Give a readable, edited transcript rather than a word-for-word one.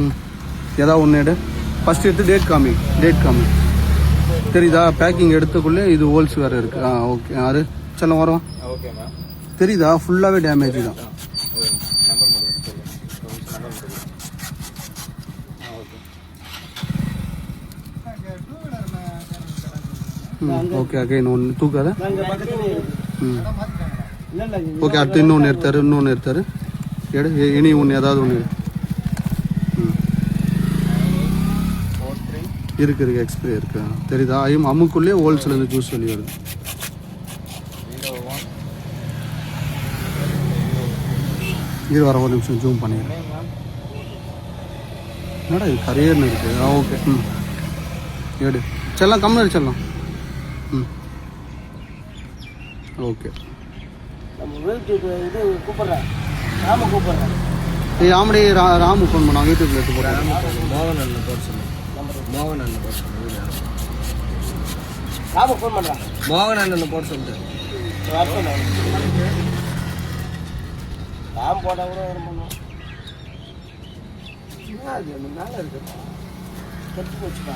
ம் ஏதாவது ஒன்று எடு. ஃபஸ்ட்டு எடுத்து டேட் காமி. தெரியுதா? பேக்கிங் எடுத்துக்குள்ளே இது ஹோல்ஸ் வேறு இருக்குது. ஓகே. அது சில வரும். தெரியுதா? ஃபுல்லாகவே டேமேஜ் தான். ஓகே. அகைன் ஒன்று தூக்காத. ஓகே. அடுத்து இன்னொன்று எடுத்தாரு. எடு. இனி ஒன்று ஏதாவது ஒன்று இருக்கு எக்ஸ்பிரி இருக்கு. தெரியுதா? அம்முக்குள்ளேயே ஹோல்ஸ்லேருந்து ஜூஸ் வெளியே வருது. இது வர ஒரு நிமிஷம் ஜூம் பண்ணிடுறேன். என்னடா இது கரியர்னு இருக்குது. ஓகே. எடு. செல்லாம் கம்மியாக செல்லாம். ஓகே. ஆமாடி ராமு ஃபோன் பண்ணாங்க. யூடியூப்ல எடுத்து போகிறேன். மோகன் அண்ணன் போட சொல்லிட்டு ராம் போட்டா கூட வரும். மேலே இருக்கு. கெட்டு போச்சுப்பா.